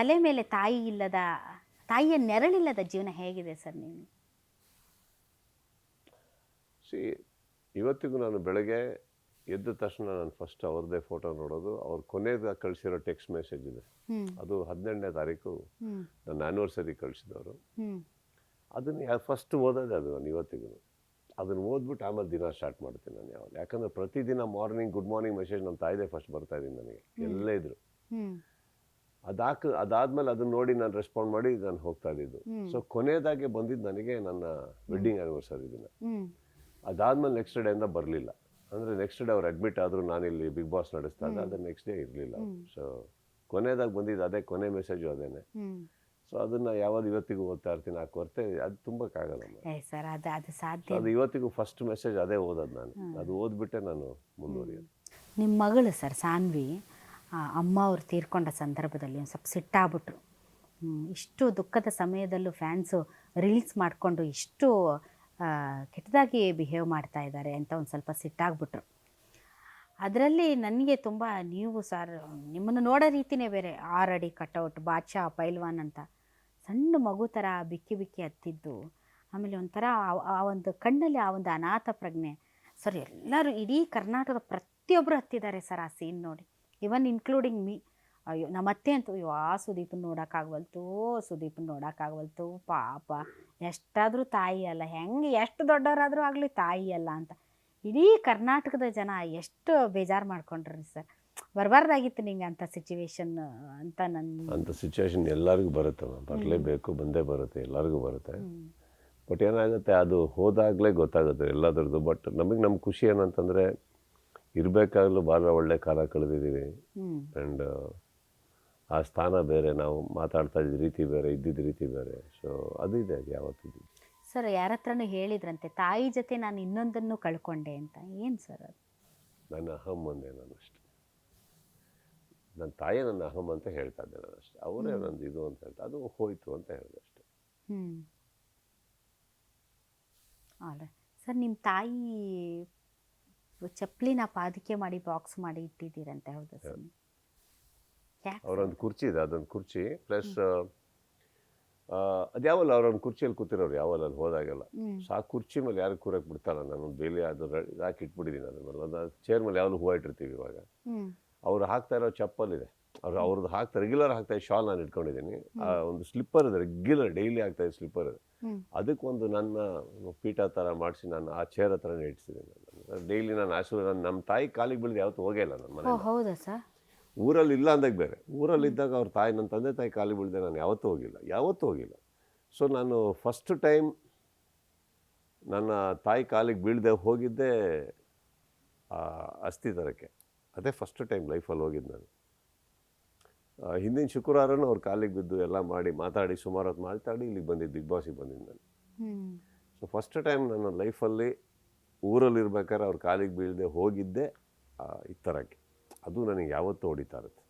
ತಲೆ ಮೇಲೆ ತಾಯಿಯ ನೆರಳಿಲ್ಲದ ಜೀವನ ಹೇಗಿದೆ ಸರ್ ನೀವು? ಇವತ್ತಿಗೂ ನಾನು ಬೆಳಗ್ಗೆ ಎದ್ದ ತಕ್ಷಣ ನಾನು ಫಸ್ಟ್ ಅವ್ರದ್ದೇ ಫೋಟೋ ನೋಡೋದು. ಅವ್ರು ಕೊನೆಯದಾಗ ಕಳಿಸಿರೋ ಟೆಕ್ಸ್ಟ್ ಮೆಸೇಜ್ ಇದೆ, ಅದು 17ನೇ ತಾರೀಕು ನನ್ನ ಆ್ಯನಿವರ್ಸರಿ ಕಳಿಸಿದವರು. ಅದನ್ನು ಫಸ್ಟ್ ಓದೋದೇ ಅದು ನಾನು ಇವತ್ತಿಗೂ. ಅದನ್ನು ಓದ್ಬಿಟ್ಟು ಆಮೇಲೆ ದಿನ ಸ್ಟಾರ್ಟ್ ಮಾಡ್ತೀನಿ ನಾನು ಯಾವಾಗ. ಯಾಕಂದರೆ ಪ್ರತಿದಿನ ಮಾರ್ನಿಂಗ್ ಗುಡ್ ಮಾರ್ನಿಂಗ್ ಮೆಸೇಜ್ ನಮ್ಮ ತಾಯಿದೆ ಫಸ್ಟ್ ಬರ್ತಾ ಇದ್ದೀನಿ ನನಗೆ, ಎಲ್ಲೇ ಇದ್ರು. ಅದಾದ್ಮೇಲೆ ಅದನ್ನ ನೋಡಿ ನಾನು ರೆಸ್ಪಾಂಡ್ ಮಾಡಿ ನಾನು ಹೋಗ್ತಾ ಇದ್ದಿದ್ದು. ಸೊ ಕೊನೆಯದಾಗೆ ಬಂದಿದ್ದು ನನಗೆ ನನ್ನ ವೆಡ್ಡಿಂಗ್ ಆ್ಯನಿವರ್ಸರಿ ದಿನ. ಅದಾದ್ಮೇಲೆ ನೆಕ್ಸ್ಟ್ ಡೇಯಿಂದ ಬರಲಿಲ್ಲ. ಅಂದರೆ ನೆಕ್ಸ್ಟ್ ಡೇ ಅವ್ರು ಅಡ್ಮಿಟ್ ಆದರೂ ನಾನಿಲ್ಲಿ ಬಿಗ್ ಬಾಸ್ ನಡೆಸ್ತಾ ಇದ್ದೆ, ಅದು ನೆಕ್ಸ್ಟ್ ಡೇ ಇರಲಿಲ್ಲ. ಸೊ ಕೊನೆಯದಾಗಿ ಬಂದಿದ್ದು ಅದೇ, ಕೊನೆ ಮೆಸೇಜು ಅದೇನೆ. ಸೊ ಅದನ್ನ ಯಾವಾಗ ಇವತ್ತಿಗೂ ಓದ್ತಾ ಇರ್ತೀನಿ. ಆ ಕೊರತೆ ಅದು ತುಂಬಕ್ಕಾಗಲ್ಲ ಸರ್, ಅದು ಸಾಧ್ಯ. ಅದು ಇವತ್ತಿಗೂ ಫಸ್ಟ್ ಮೆಸೇಜ್ ಅದೇ ಓದೋದು ನಾನು. ಅದು ಓದ್ಬಿಟ್ಟೆ ನಾನು ಮುಂದುವರಿಯೋದು. ನಿಮ್ಮ ಮಗಳು ಸರ್ ಸಾನ್ವಿ, ಅಮ್ಮ ಅವ್ರು ತೀರ್ಕೊಂಡ ಸಂದರ್ಭದಲ್ಲಿ ಒಂದು ಸ್ವಲ್ಪ ಸಿಟ್ಟಾಗ್ಬಿಟ್ರು. ಇಷ್ಟು ದುಃಖದ ಸಮಯದಲ್ಲೂ ಫ್ಯಾನ್ಸು ರೀಲ್ಸ್ ಮಾಡಿಕೊಂಡು ಇಷ್ಟು ಕೆಟ್ಟದಾಗಿ ಬಿಹೇವ್ ಮಾಡ್ತಾ ಇದ್ದಾರೆ ಅಂತ ಒಂದು ಸ್ವಲ್ಪ ಸಿಟ್ಟಾಗ್ಬಿಟ್ರು. ಅದರಲ್ಲಿ ನನಗೆ ತುಂಬ, ನೀವು ಸರ್ ನಿಮ್ಮನ್ನು ನೋಡೋ ರೀತಿಯೇ ಬೇರೆ, 6 ಅಡಿ ಕಟೌಟ್, ಬಾದ್ಶಾ ಪೈಲ್ವಾನ್ ಅಂತ ಸಣ್ಣ ಮಗು ಥರ ಬಿಕ್ಕಿ ಬಿಕ್ಕಿ ಹತ್ತಿದ್ದು. ಆಮೇಲೆ ಒಂಥರ ಆ ಒಂದು ಕಣ್ಣಲ್ಲಿ ಆ ಒಂದು ಅನಾಥ ಪ್ರಜ್ಞೆ ಸರ್. ಎಲ್ಲರೂ ಇಡೀ ಕರ್ನಾಟಕದ ಪ್ರತಿಯೊಬ್ಬರು ಹತ್ತಿದ್ದಾರೆ ಸರ್ ಆ ಸೀನ್ ನೋಡಿ, ಇವನ್ ಇನ್ಕ್ಲೂಡಿಂಗ್ ಮೀ. ಅಯ್ಯೋ ನಮ್ಮತ್ತೆ ಅಂತೂ ಸುದೀಪನ ನೋಡೋಕ್ಕಾಗವಲ್ತು ಪಾಪ, ಎಷ್ಟಾದರೂ ತಾಯಿ ಅಲ್ಲ, ಹೆಂಗೆ ಎಷ್ಟು ದೊಡ್ಡವರಾದರೂ ಆಗಲಿ ತಾಯಿ ಅಲ್ಲ ಅಂತ ಇಡೀ ಕರ್ನಾಟಕದ ಜನ ಎಷ್ಟು ಬೇಜಾರು ಮಾಡ್ಕೊಂಡ್ರಿ ಸರ್. ಬರಬಾರ್ದಾಗಿತ್ತು ನಿಂಗೆ ಅಂಥ ಸಿಚುವೇಶನ್ ಅಂತ. ಅಂಥ ಸಿಚುವೇಶನ್ ಎಲ್ಲರಿಗೂ ಬರುತ್ತೆ, ಬರಲೇಬೇಕು, ಬಂದೇ ಬರುತ್ತೆ, ಎಲ್ಲರಿಗೂ ಬರುತ್ತೆ. ಬಟ್ ಏನಾಗುತ್ತೆ, ಅದು ಹೋದಾಗಲೇ ಗೊತ್ತಾಗುತ್ತೆ ಎಲ್ಲದರದ್ದು. ಬಟ್ ನಮ್ಮ ಖುಷಿ ಏನಂತಂದರೆ, ಇರಬೇಕಾಗಲೂ ಭಾಳ ಒಳ್ಳೆ ಕಾಲ ಕಳೆದಿದ್ದೀವಿ. ಆ್ಯಂಡ್ ಆ ಸ್ಥಾನ ಬೇರೆ, ನಾವು ಮಾತಾಡ್ತಾ ಇದ್ದ ರೀತಿ ಬೇರೆ, ಇದ್ದಿದ್ದ ರೀತಿ ಬೇರೆ. ಸೊ ಅದು ಇದೆ, ಅದು ಯಾವತ್ತಿದೆ. ಸರ್ ಯಾರ ಹತ್ರನೂ ಹೇಳಿದ್ರಂತೆ ತಾಯಿ ಜೊತೆ ನಾನು ಇನ್ನೊಂದನ್ನು ಕಳ್ಕೊಂಡೆ ಅಂತ, ಏನು ಸರ್ ಅದು? ನನ್ನ ಅಹಂ ಒಂದೇ, ನಾನು ಅಷ್ಟೆ. ನನ್ನ ತಾಯಿ ನನ್ನ ಅಹಂ ಅಂತ ಹೇಳ್ತಾ ಇದ್ದೆ ನಾನು ಅಷ್ಟೇ. ಅವರೇ ನಂದು ಇದು ಅಂತ ಹೇಳ್ತಾ, ಅದು ಹೋಯ್ತು ಅಂತ ಹೇಳಿದೆ ಅಷ್ಟೆ. ಸರ್ ನಿಮ್ಮ ತಾಯಿ ಚಪ್ಪಲಿನ ಪಾದಿಕೆ ಮಾಡಿ ಬಾಕ್ಸ್ ಮಾಡಿ ಇಟ್ಟಿದ್ದೀರಂತೆ, ಹೌದಾ ಸರ್? ಅವರೊಂದು ಕುರ್ಚಿ ಇದೆ, ಅದೊಂದು ಕುರ್ಚಿ ಪ್ಲಸ್ ಅದ್ಯಾವಲ್ಲ ಅವ್ರೊಂದು ಕುರ್ಚಿಯಲ್ಲಿ ಕೂತಿರೋರು ಯಾವಲ್ಲ ಅಲ್ಲಿ ಹೋದಾಗೆಲ್ಲ. ಸೊ ಆ ಕುರ್ಚಿ ಮೇಲೆ ಯಾರು ಕೂರಕ್ಕೆ ಬಿಡ್ತಾರ, ನಾನು ಬೇಲಿ ಅದು ಹಾಕಿ ಇಟ್ಬಿಟ್ಟಿದ್ದೀನಿ. ಅದನ್ನು ಚೇರ್ ಮೇಲೆ ಯಾವಾಗಲೂ ಹೂವು ಇಟ್ಟಿರ್ತೀವಿ. ಇವಾಗ ಅವ್ರು ಹಾಕ್ತಾ ಇರೋ ಚಪ್ಪಲ್ ಇದೆ, ಅವ್ರದ್ದು ರೆಗ್ಯುಲರ್ ಹಾಕ್ತಾ ಇದ್ದ ಶಾಲ್ ನಾನು ಇಟ್ಕೊಂಡಿದ್ದೀನಿ. ಆ ಒಂದು ಸ್ಲಿಪ್ಪರ್ ಇದೆ, ರೆಗ್ಯುಲರ್ ಡೈಲಿ ಆಗ್ತಾ ಇದೆ ಸ್ಲಿಪ್ಪರ್ ಇದೆ. ಅದಕ್ಕೊಂದು ನನ್ನ ಪೀಠ ಥರ ಮಾಡಿಸಿ ನಾನು ಆ ಚೇರ್ ಹತ್ರನೇ ಇಟ್ಟಿದ್ದೀನಿ. ಡೈಲಿ ನಾನು ನಮ್ಮ ತಾಯಿ ಕಾಲಿಗೆ ಬೀಳಿದ ಯಾವತ್ತೂ ಹೋಗೇ ಇಲ್ಲ ನನ್ನ ಮನೆ. ಹೌದಾ ಸರ್? ಊರಲ್ಲಿ ಇಲ್ಲ ಅಂದಾಗ ಬೇರೆ, ಊರಲ್ಲಿದ್ದಾಗ ಅವ್ರ ತಾಯಿ, ನನ್ನ ತಂದೆ ತಾಯಿ ಕಾಲಿಗೆ ಬೀಳಿದೆ ನಾನು ಯಾವತ್ತೂ ಹೋಗಿಲ್ಲ. ಸೊ ನಾನು ಫಸ್ಟ್ ಟೈಮ್ ನನ್ನ ತಾಯಿ ಕಾಲಿಗೆ ಬೀಳದೆ ಹೋಗಿದ್ದೆ ಅಸ್ಥಿ ಥರಕ್ಕೆ. ಅದೇ ಫಸ್ಟ್ ಟೈಮ್ ಲೈಫಲ್ಲಿ ಹೋಗಿದ್ದು ನಾನು. ಹಿಂದಿನ ಶುಕ್ರವಾರನೂ ಅವ್ರ ಕಾಲಿಗೆ ಬಿದ್ದು ಎಲ್ಲ ಮಾಡಿ ಮಾತಾಡಿ ಸುಮಾರು ಹೊತ್ತು ಮಾತಾಡಿ ಇಲ್ಲಿಗೆ ಬಂದಿದ್ದು, ಬಿಗ್ ಬಾಸಿಗೆ ಬಂದಿದ್ದು ನಾನು. ಸೊ ಫಸ್ಟ್ ಟೈಮ್ ನನ್ನ ಲೈಫಲ್ಲಿ ಊರಲ್ಲಿರ್ಬೇಕಾದ್ರೆ ಅವ್ರ ಕಾಲಿಗೆ ಬೀಳದೆ ಹೋಗಿದ್ದೆ ಈ ಥರಕ್ಕೆ. ಅದು ನನಗೆ ಯಾವತ್ತೂ ಹೊಡಿತಾ ಇರುತ್ತೆ,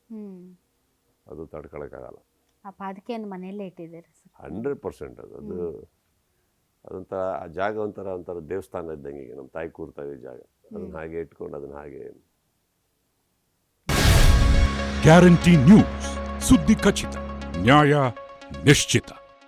ಅದು ತಡ್ಕೊಳಕ್ಕಾಗಲ್ಲ. ಆ ಪಾದಕೆಯನ್ನು ಮನೆಯಲ್ಲೇ ಇಟ್ಟಿದ್ದೀರಿ? 100% ಅದು ಅದಂಥ ಆ ಜಾಗ ಒಂಥರ ದೇವಸ್ಥಾನ ಇದ್ದಂಗೆ. ನಮ್ಮ ತಾಯಿ ಕೂರ್ತಾ ಇದ್ದ ಜಾಗ, ಅದನ್ನ ಹಾಗೆ ಇಟ್ಕೊಂಡು ಅದನ್ನ ಹಾಗೆ. ಗ್ಯಾರಂಟಿ ನ್ಯೂಸ್, ಸುದ್ದಿ ಖಚಿತ, ನ್ಯಾಯ ನಿಶ್ಚಿತ.